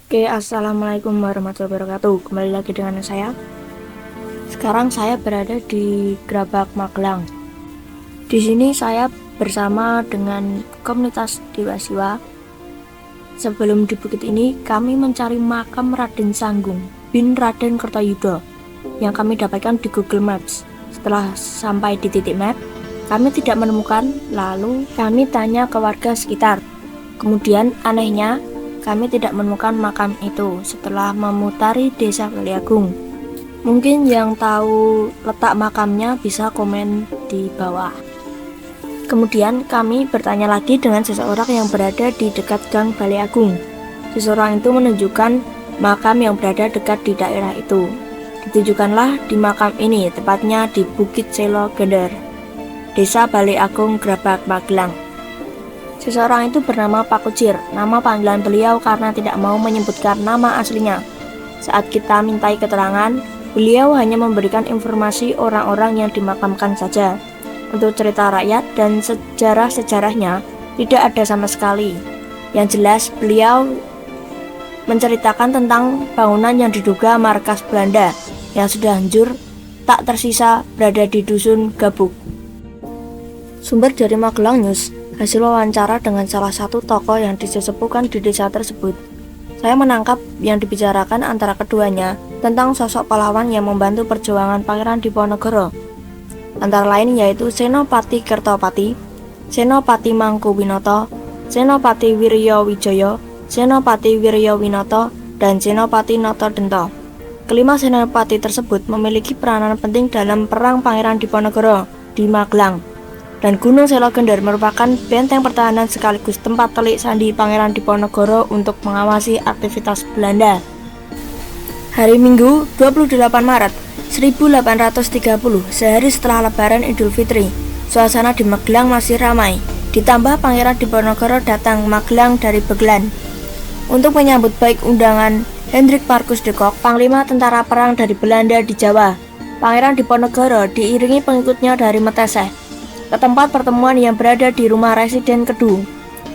Oke, assalamualaikum warahmatullahi wabarakatuh. Kembali lagi dengan saya. Sekarang saya berada di Grabak Magelang. Di sini saya bersama dengan komunitas Dewasiwa. Sebelum di bukit ini, kami mencari makam Raden Sanggung bin Raden Kertayuda yang kami dapatkan di Google Maps. Setelah sampai di titik map, kami tidak menemukan. Lalu kami tanya ke warga sekitar. Kemudian anehnya, kami tidak menemukan makam itu setelah memutari desa Baliagung. Mungkin yang tahu letak makamnya bisa komen di bawah. Kemudian kami bertanya lagi dengan seseorang yang berada di dekat Gang Baliagung. Seseorang itu menunjukkan makam yang berada dekat di daerah itu. Ditunjukkanlah di makam ini, tepatnya di Bukit Selo Gender, Desa Baliagung, Grabak, Magelang. Seseorang itu bernama Pak Kucir, nama panggilan beliau karena tidak mau menyebutkan nama aslinya. Saat kita mintai keterangan, beliau hanya memberikan informasi orang-orang yang dimakamkan saja. Untuk cerita rakyat dan sejarah-sejarahnya tidak ada sama sekali. Yang jelas beliau menceritakan tentang bangunan yang diduga markas Belanda yang sudah hancur, tak tersisa berada di Dusun Gabuk. Sumber dari Magelang News, hasil wawancara dengan salah satu tokoh yang disepuhkan di desa tersebut. Saya menangkap yang dibicarakan antara keduanya tentang sosok pahlawan yang membantu perjuangan Pangeran Diponegoro. Antara lain yaitu Senopati Kertopati, Senopati Mangkuwinoto, Senopati Wiryowijoyo, Senopati Wiryowinoto, dan Senopati Notodento. Kelima senopati tersebut memiliki peranan penting dalam perang Pangeran Diponegoro di Magelang. Dan Gunung Selo Gender merupakan benteng pertahanan sekaligus tempat telik sandi Pangeran Diponegoro untuk mengawasi aktivitas Belanda. Hari Minggu, 28 Maret 1830, sehari setelah Lebaran Idul Fitri, suasana di Magelang masih ramai. Ditambah Pangeran Diponegoro datang Magelang dari Begelan untuk menyambut baik undangan Hendrik Marcus de Kock, Panglima tentara perang dari Belanda di Jawa. Pangeran Diponegoro diiringi pengikutnya dari Meteseh ke tempat pertemuan yang berada di rumah residen Kedu.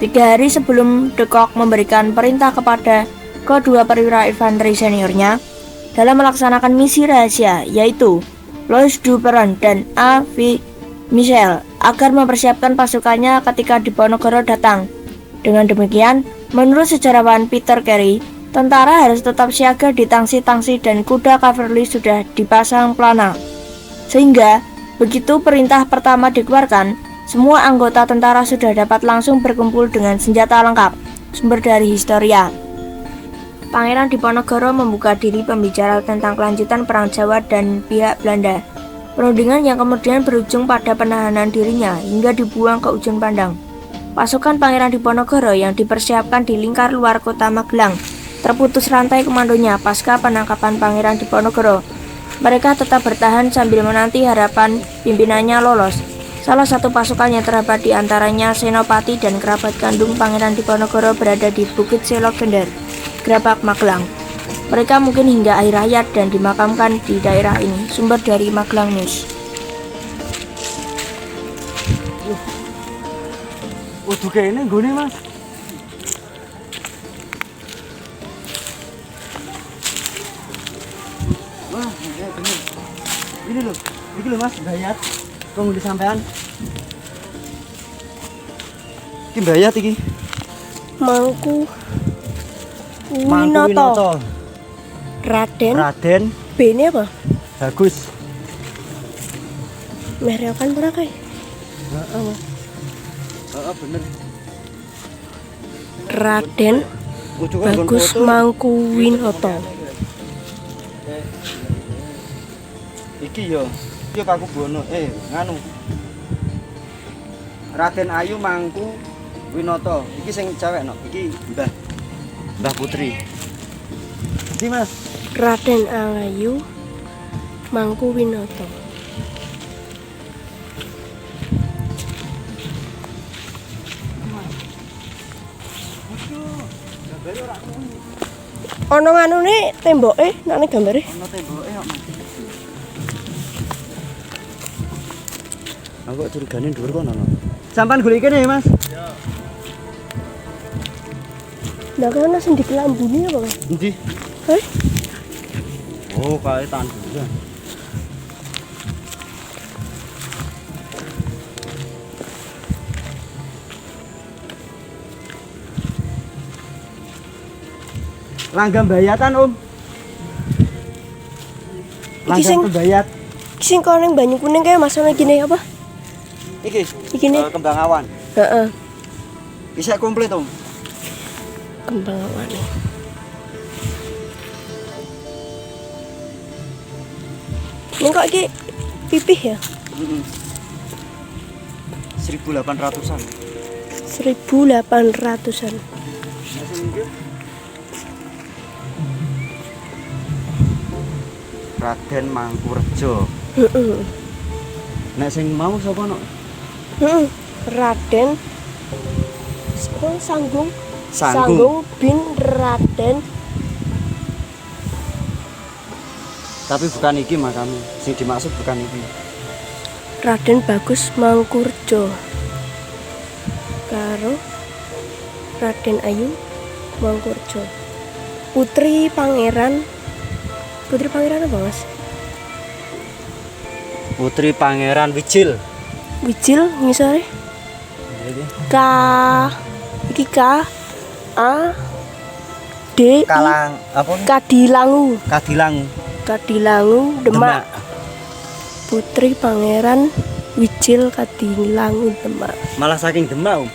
3 hari sebelum de Kock memberikan perintah kepada kedua perwira infanteri seniornya dalam melaksanakan misi rahasia, yaitu Louis Duperon dan A. V. Michel, agar mempersiapkan pasukannya ketika Diponegoro datang. Dengan demikian, menurut sejarawan Peter Carey, tentara harus tetap siaga di tangsi-tangsi dan kuda kavaleri sudah dipasang pelana, sehingga begitu perintah pertama dikeluarkan, semua anggota tentara sudah dapat langsung berkumpul dengan senjata lengkap. Sumber dari Historia. Pangeran Diponegoro membuka diri pembicara tentang kelanjutan Perang Jawa dan pihak Belanda. Perundingan yang kemudian berujung pada penahanan dirinya hingga dibuang ke ujung pandang. Pasukan Pangeran Diponegoro yang dipersiapkan di lingkar luar kota Magelang terputus rantai komandonya pasca penangkapan Pangeran Diponegoro. Mereka tetap bertahan sambil menanti harapan pimpinannya lolos. Salah satu pasukan yang terdapat di antaranya senopati dan kerabat kandung Pangeran Diponegoro berada di Bukit Selo Gender, Grabak, Magelang. Mereka mungkin hingga akhir hayat dan dimakamkan di daerah ini. Sumber dari Magelang News. Udah kayaknya gue nih mas. Wah, ya bener. Ini loh mas, bayat. Kau disampaikan. Ini bayat iki. Mangkuwinoto. Raden. B ini apa? Bagus. Merekan berapa? Heeh. Bener. Raden Bagus Mangkuwinoto. Iki yo Paku Bono. Nganu. Raden Ayu Mangkuwinoto. Iki sing cewek no. Iki Mbah Putri. Iki mas. Raden Ayu Mangkuwinoto. Ono nganune temboke nane gambare. Ono temboke kok mas. Aku curigane dhuwur kono. Sampan golek kene ya mas. Iya. Lah kan sing dikelambuni apa, Mas? Endi? Heh? Oh, kae tanduran. Langgam bayatan, Om. sing- Langgam bayat. Sing kok ning Banyu Kuning kae Mas ana gini apa? Iki nih? kembang awan. Heeh. Bisa komplit, Om. Kembang awan. Ini kok iki pipih ya? Heeh. 1800-an. 1800-an. Raden Mangkurejo. Heeh. Nek sing mau sapa nok? Heeh. Raden Sanggung Sanggung. bin Raden. Tapi bukan iki makame. Sing dimaksud bukan iki. Raden Bagus Mangkurjo karo Raden Ayu Mangkurjo. Putri Pangeran apa, Mas? Putri Pangeran Wijil. Wijil ngisore K iki K A D I Kalang apa? Kadilangu Kadilang Demak. Putri Pangeran Wijil Kadilangu Demak. Malah saking Demak, Om.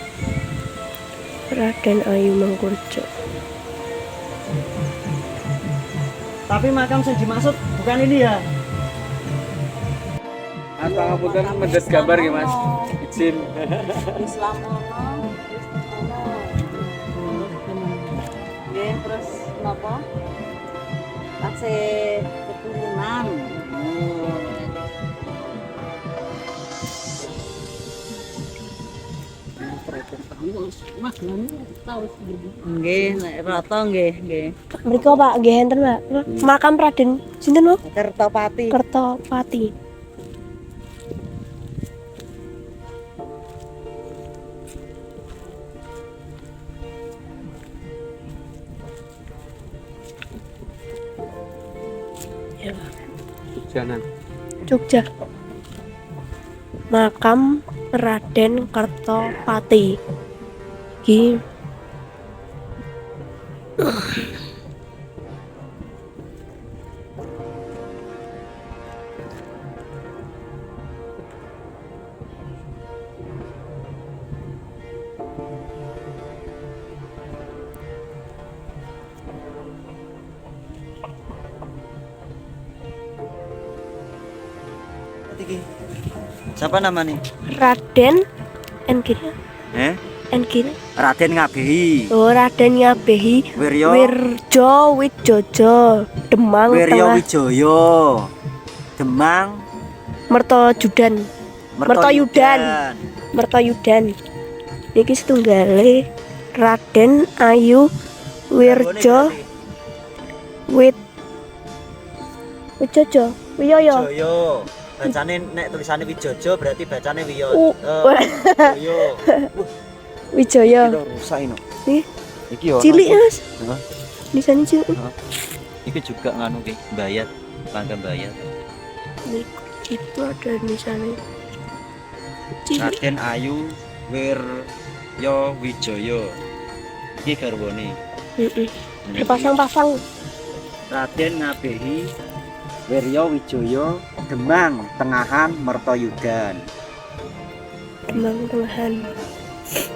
Raden Ayu Mangkurjo. Tapi makam yang dimaksud bukan ini ya. Apa ngapunten mendet gambar nggih Mas? Izin. Islam ono. Nggih, terus napa? Tasih keturunan. Nggih, nek rata nggih. Mriko Pak, nggih enten Pak. Makam Raden sinten Pak? Kertopati. Kertopati. Ya, Pak. Jangan. Jogja. Makam Raden Kertopati. Iki Siapa namanya? Raden Engkini. Engkini. Raden Ngabehi. Oh, Raden Ngabehi Wiryo. Wirjo Wijojo Demang Wiryo Tengah Wijoyo. Demang. Mertojudan. Mertoyudan. Niki setunggale Raden Ayu Wirjo Wijojo. Wiyoyo. Wijoyo. Bacane nek tulisane Wijojo berarti bacane Wijoyo. Wijoyo. Iki rusak ini. Nih, Iki yo. cilik Mas. Heeh. Nisane cilik. Iki juga nganu nggih, bayat, langgam bayat. Nih, itu ada nisannya. Cilik. Raden Ayu Wiryo Wijoyo. Iki garwane. Dipasang-pasang. Raden Ngabehi Wiryo Wijoyo Demang Tengahan Mertoyudan. Demang Tengahan.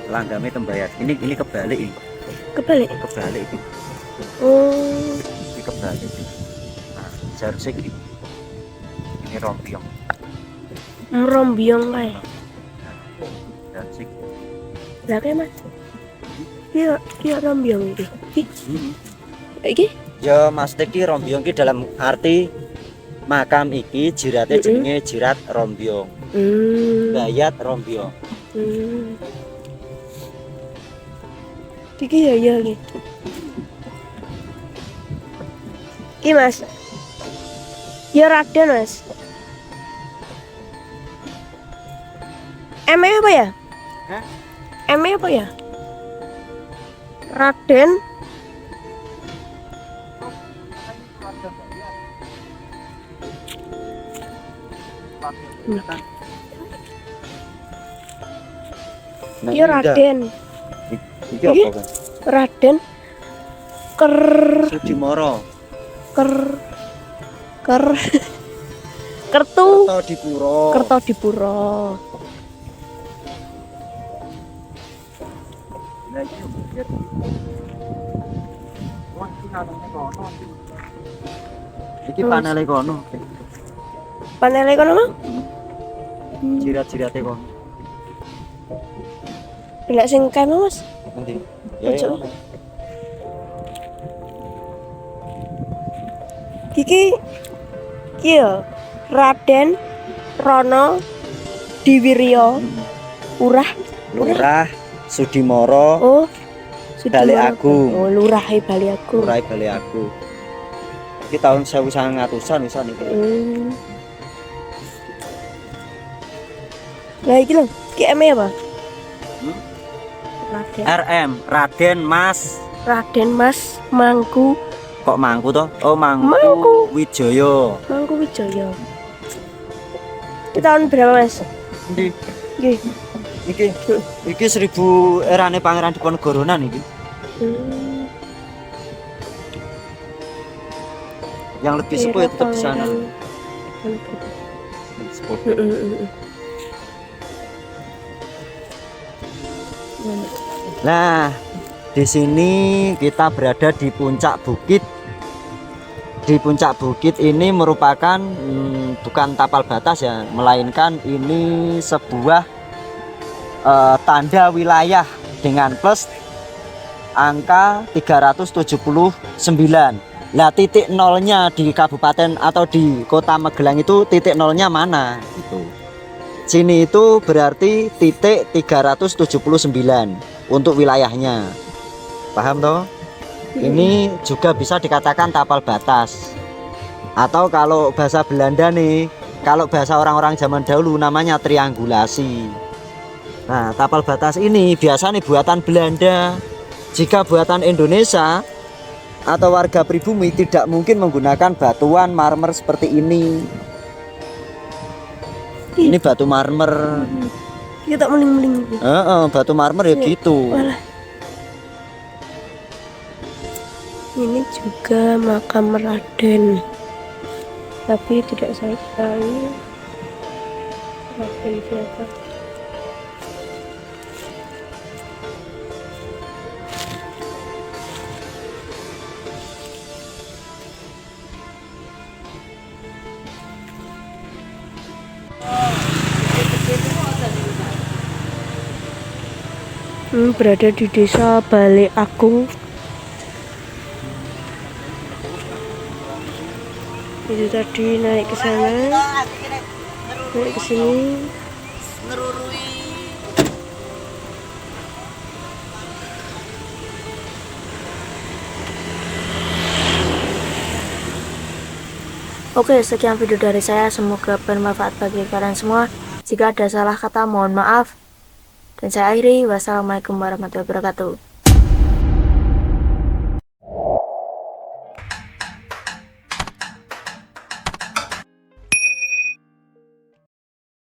Langgame tembayat. Ini kebalik ini. Kebalik. Kebalik ini. Oh, Ini kebalik. Nah, seharusnya gini. Ini rompiong. merombyong kae. Seharusnya gini. Lah kae Mas. Iya rombyong iki. Iki Ya Mas Teki rombyong ki dalam arti makam iki jirate jenenge jirat rombyong. Bayat rombyong. Iki ya iki. Iki Mas. Ya Raden Mas. M apa ya? Hah? M apa ya? Raden Nah, Iya ini udah. Raden. Iki apa kan? Raden ker Sudimoro. ker ker kertu Kerto Dipuro. Kertodipuro. Nah, iki yo. Wah, iki ngarepne kono. Iki panele kono. Panele kono mah? Jirat-jirate kono. Enggak sing kae Mas. Nanti. Ojo. Iki ya Raden Rono Diwiryo Urah Lurah Sudimoro oh Bali Agung. oh Lurah Bali Agung. Lurah Bali Agung. Iki tahun 1900-an wisan iki. Nah iki lho, iki ME apa? Hmm? Raden. RM Raden Mas. Raden Mas Mangku Kok Mangku toh? Oh Mangku Mangku. Wijoyo. Mangku Wijaya. Ini tahun berapa Mas? Endi? Nggih. Iki 1000 erane Pangeran Diponegoronan iki. Yang lebih sepuh ya tetap di sana. Sepuh. Nah, di sini kita berada di puncak bukit. Di puncak bukit ini merupakan bukan tapal batas ya, melainkan ini sebuah tanda wilayah dengan plus angka 379. Nah, titik nolnya di kabupaten atau di kota Magelang itu titik nolnya mana? Itu. Sini itu berarti titik 379 untuk wilayahnya. Paham toh? Ini juga bisa dikatakan tapal batas. Atau kalau bahasa Belanda nih, kalau bahasa orang-orang zaman dahulu namanya triangulasi. Nah, tapal batas ini biasa nih buatan Belanda. Jika buatan Indonesia atau warga pribumi tidak mungkin menggunakan batuan marmer seperti ini. Ini batu marmer. Kita tak meling-meling. Batu marmer ya gitu. Walah. Ini juga makam Raden, tapi tidak saya tahu Raden siapa. Berada di desa Bali Agung. Itu tadi naik ke sana, naik ke sini. Oke, sekian video dari saya. Semoga bermanfaat bagi kalian semua. Jika ada salah kata, mohon maaf. Dan saya akhiri. Wassalamualaikum warahmatullahi wabarakatuh.